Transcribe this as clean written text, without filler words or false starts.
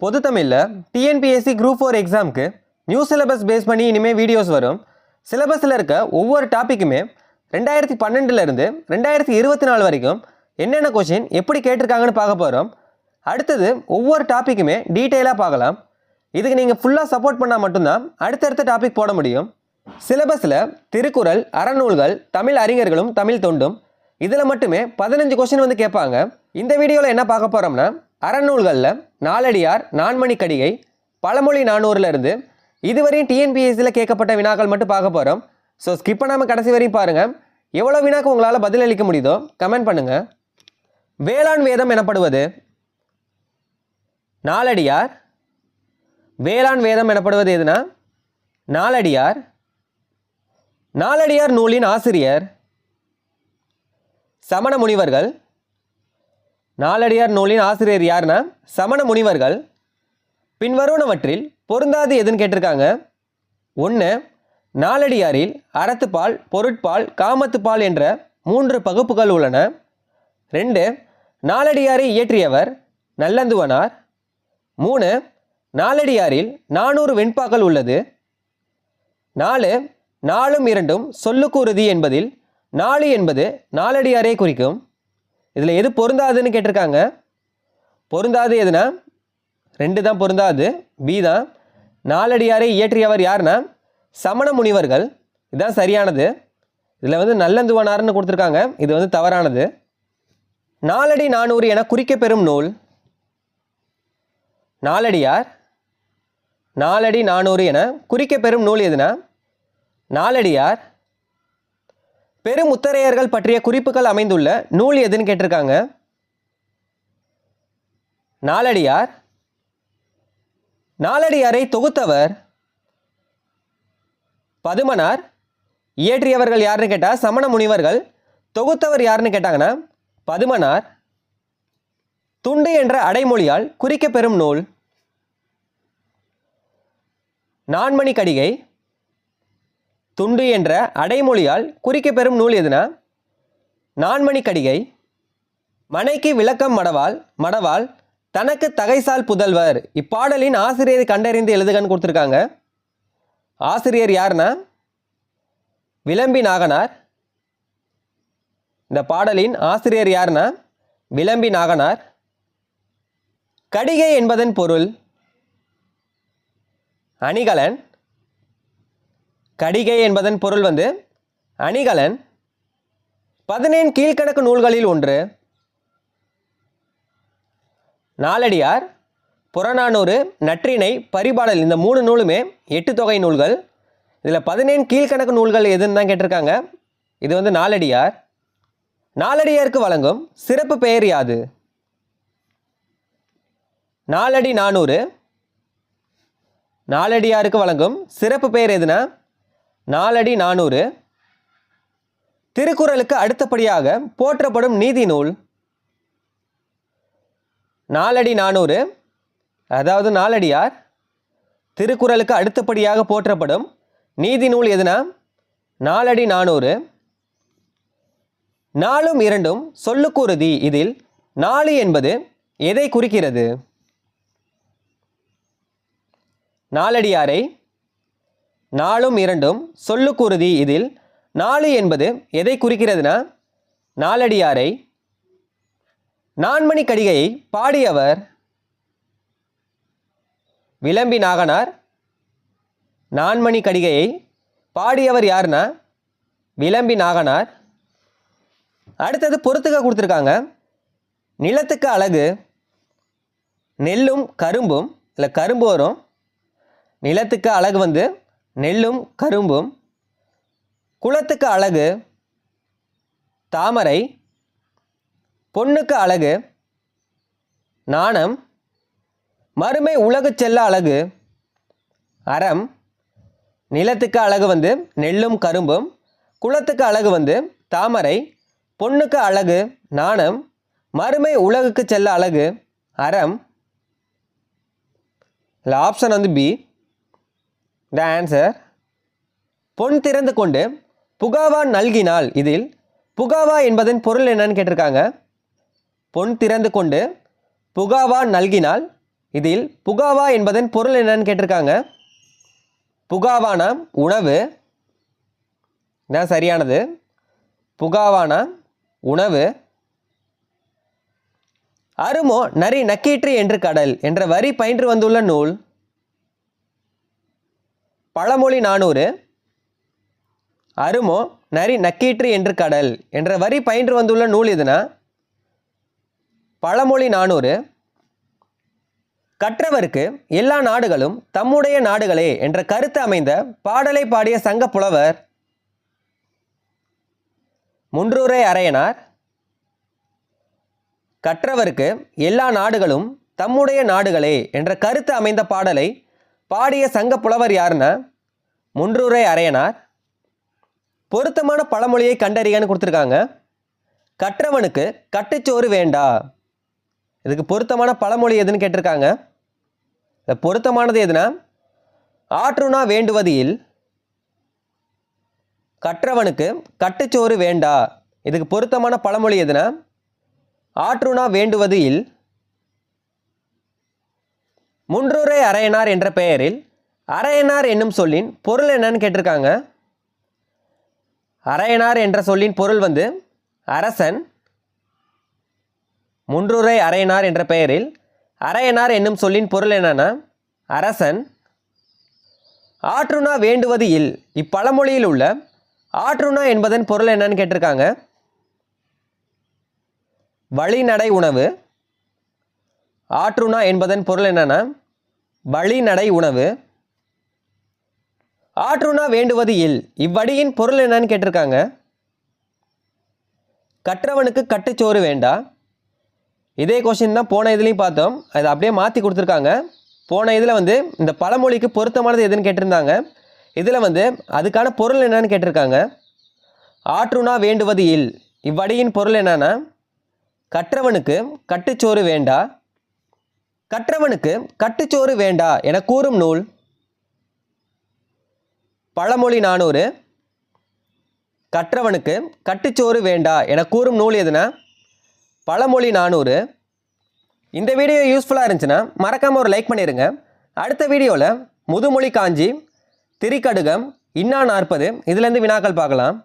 பொது தமிழில் TNPSC group 4 எக்ஸாமுக்கு நியூ சிலபஸ் பேஸ் பண்ணி இனிமேல் வீடியோஸ் வரும். சிலபஸில் இருக்க ஒவ்வொரு டாப்பிக்குமே 2012 2024 வரைக்கும் என்னென்ன கொஷின் எப்படி கேட்டிருக்காங்கன்னு பார்க்க போகிறோம். அடுத்தது ஒவ்வொரு டாப்பிக்குமே டீட்டெயிலாக பார்க்கலாம். இதுக்கு நீங்கள் ஃபுல்லாக சப்போர்ட் பண்ணால் மட்டும்தான் அடுத்தடுத்த டாபிக் போட முடியும். சிலபஸில் திருக்குறள், அறநூல்கள், தமிழ் அறிஞர்களும் தமிழ் தொண்டும் இதில் மட்டுமே 15 கொஷின் வந்து கேட்பாங்க. இந்த வீடியோவில் என்ன பார்க்க போகிறோம்னா, அறநூல்களில் நாலடியார், நான்மணி கடிகை, பழமொழி 400 இருந்து இதுவரையும் டிஎன்பிஎஸ்சியில் கேட்கப்பட்ட வினாக்கள் மட்டும் பார்க்க போகிறோம். ஸோ ஸ்கிப் பண்ணாமல் கடைசி வரையும் பாருங்கள். எவ்வளோ வினாக்கு உங்களால் பதிலளிக்க முடியுதோ கமெண்ட் பண்ணுங்கள். வேளாண் வேதம் எனப்படுவது நாலடியார். வேளாண் வேதம் எனப்படுவது எதுனா நாலடியார். நாலடியார் நூலின் ஆசிரியர் சமண முனிவர்கள். நாலடியார் நூலின் ஆசிரியர் யாருன்னா சமண முனிவர்கள். பின்வருவனவற்றில் பொருந்தாது எதுன்னு கேட்டிருக்காங்க. 1. நாலடியாரில் அறத்துப்பால், பொருட்பால், காமத்துப்பால் என்ற 3 பகுப்புகள் உள்ளன. 2. நாலடியாரை இயற்றியவர் நல்லந்துவனார். 3. நாலடியாரில் 400 வெண்பாக்கள் உள்ளது. 4. 4ம் 2ம் சொல்லுக்கு உறுதி என்பதில் 4 என்பது நாலடியாரை குறிக்கும். இதில் எது பொருந்தாதுன்னு கேட்டிருக்காங்க. பொருந்தாது எதுனா 2 தான் பொருந்தாது, பி தான். நாலடியாரை இயற்றியவர் யாருன்னா சமண முனிவர்கள், இதுதான் சரியானது. இதில் வந்து நல்லந்துவனார்னு கொடுத்துருக்காங்க, இது வந்து தவறானது. நாலடி 400 என குறிக்கப்பெறும் நூல் நாலடியார். நாலடி 400 என குறிக்கப்பெறும் நூல் எதுனா நாலடியார். பெருமுத்தரையர்கள் பற்றிய குறிப்புகள் அமைந்துள்ள நூல் எதுன்னு கேட்டிருக்காங்க. நாலடியார். நாலடியாரை தொகுத்தவர் பதுமனார். இயற்றியவர்கள் யாருன்னு கேட்டால் சமண முனிவர்கள். தொகுத்தவர் யாருன்னு கேட்டாங்கன்னா பதுமனார். துண்டு என்ற அடைமொழியால் குறிக்கப்பெறும் நூல் நான்மணி கடிகை. துண்டு என்ற அடைமொழியால் குறிக்கப்பெறும் நூல் எதுனா நான்மணி கடிகை. மனைக்கு விளக்கம் மடவாள். மடவாள் தனக்கு தகைசால் புதல்வர். இப்பாடலின் ஆசிரியரை கண்டறிந்து எழுதுகன்னு கொடுத்துருக்காங்க. ஆசிரியர் யாருன்னா விளம்பி நாகனார். இந்த பாடலின் ஆசிரியர் யாருன்னா விளம்பி நாகனார். கடிகை என்பதன் பொருள் அணிகலன். கடிகை என்பதன் பொருள் வந்து அணிகலன். 17 கீழ்க்கணக்கு நூல்களில் ஒன்று நாலடியார், புறநானூறு, நற்றிணை, பரிபாடல். இந்த 3 நூலுமே 8 தொகை நூல்கள். இதில் 17 கீழ்க்கணக்கு நூல்கள் எதுன்னு தான் கேட்டிருக்காங்க. இது வந்து நாலடியார். நாலடியாருக்கு வழங்கும் சிறப்பு பெயர் யாது? நாலடி 400. நாலடியாருக்கு வழங்கும் சிறப்பு பெயர் எதுனா நாலடி 400. திருக்குறளுக்கு அடுத்தபடியாக போற்றப்படும் நீதி நூல் நாலடி 400. அதாவது நாலடியார். திருக்குறளுக்கு அடுத்தபடியாக போற்றப்படும் நீதி நூல் எதுனா நாலடி 400. 4ம் 2ம் சொல்லுக்கு உறுதி. இதில் 4 என்பது எதை குறிக்கிறது? நாலடியாரை 4ம் 2ம் சொல்லுக்கு உறுதி. இதில் 4 என்பது எதை குறிக்கிறதுனா நாலடியாரை. நான்மணி கடிகையை பாடியவர் விளம்பி நாகனார். நான்மணி கடிகையை பாடியவர் யாருன்னா விளம்பி நாகனார். அடுத்தது பொறுத்துக்க கொடுத்துருக்காங்க. நிலத்துக்கு அழகு நெல்லும் கரும்பும். இல்லை கரும்பு வரும். நிலத்துக்கு அழகு வந்து நெல்லும் கரும்பும். குளத்துக்கு அழகு தாமரை. பொண்ணுக்கு அழகு நாணம். மறுமை உலகு செல்ல அழகு அறம். நிலத்துக்கு அழகு வந்து நெல்லும் கரும்பும். குளத்துக்கு அழகு வந்து தாமரை. பொண்ணுக்கு அழகு நாணம். மறுமை உலகுக்கு செல்ல அழகு அறம். இல்லை ஆப்ஷன் வந்து பி த ஆன்சர். பொன் திறந்து கொண்டு புகாவா நல்கினால். இதில் புகாவா என்பதன் பொருள் என்னன்னு கேட்டிருக்காங்க. பொன் திறந்து கொண்டு புகாவா நல்கினால் இதில் புகாவா என்பதன் பொருள் என்னன்னு கேட்டிருக்காங்க. புகாவானா உணவு, இதான் சரியானது. புகாவானா உணவு. அருமோ நரி நக்கீற்று என்று கடல் என்ற வரி பயின்று வந்துள்ள நூல். பழமொழி 400. அருமோ நரி நக்கீற்று என்று கடல் என்ற வரி பயின்று வந்துள்ள நூல் எதுனா பழமொழி 400. கற்றவருக்கு எல்லா நாடுகளும் தம்முடைய நாடுகளே என்ற கருத்து அமைந்த பாடலை பாடிய சங்க புலவர். முன்றூரை அரையனார். கற்றவருக்கு எல்லா நாடுகளும் தம்முடைய நாடுகளே என்ற கருத்து அமைந்த பாடலை பாடிய சங்க புலவர் யாருன்னா முன்றூரை அரையனார். பொருத்தமான பழமொழியை கண்டறியன்னு கொடுத்துருக்காங்க. கற்றவனுக்கு கட்டுச்சோறு வேண்டா. இதுக்கு பொருத்தமான பழமொழி எதுன்னு கேட்டிருக்காங்க. பொருத்தமானது எதுனா ஆற்றுணா வேண்டுவது இல். கற்றவனுக்கு கட்டுச்சோறு வேண்டா. இதுக்கு பொருத்தமான பழமொழி எதுனா ஆற்றுணா வேண்டுவது இல். முன்றூரை அரையனார் என்ற பெயரில் அரையனார் என்னும் சொல்லின் பொருள் என்னன்னு கேட்டிருக்காங்க. அரையனார் என்ற சொல்லின் பொருள் அரசன். முன்றூரை அரையனார் என்ற பெயரில் அரையனார் என்னும் சொல்லின் பொருள் என்னன்னா அரசன். ஆற்றுணா வேண்டுவது இல் இப்பழமொழியில் உள்ள ஆற்றுணா என்பதன் பொருள் என்னன்னு கேட்டிருக்காங்க. வழிநடை உணவு. ஆற்றுணா என்பதன் பொருள் என்னன்னா வழிநடை உணவு. ஆற்றுணா வேண்டுவது இல் இவ்வடியின் பொருள் என்னன்னு கேட்டிருக்காங்க. கற்றவனுக்கு கட்டுச்சோறு வேண்டா. இதே கொஸ்டின் தான் போன இதுலையும் பார்த்தோம். அதை அப்படியே மாற்றி கொடுத்துருக்காங்க. போன இதில் இந்த பழமொழிக்கு பொருத்தமானது எதுன்னு கேட்டிருந்தாங்க. இதில் அதுக்கான பொருள் என்னன்னு கேட்டிருக்காங்க. ஆற்றுணா வேண்டுவது இல் இவ்வடியின் பொருள் என்னன்னா கற்றவனுக்கு கட்டுச்சோறு வேண்டா. கற்றவனுக்கு கட்டுச்சோறு வேண்டா என கூறும் நூல். பழமொழி 400. கற்றவனுக்கு கட்டுச்சோறு வேண்டா என கூறும் நூல் எதுனா பழமொழி 400. இந்த வீடியோ யூஸ்ஃபுல்லாக இருந்துச்சுன்னா மறக்காமல் ஒரு லைக் பண்ணிடுங்க. அடுத்த வீடியோவில் முதுமொழி காஞ்சி, திரிகடுகம், இன்னா 40 இதுலேருந்து வினாக்கள் பார்க்கலாம்.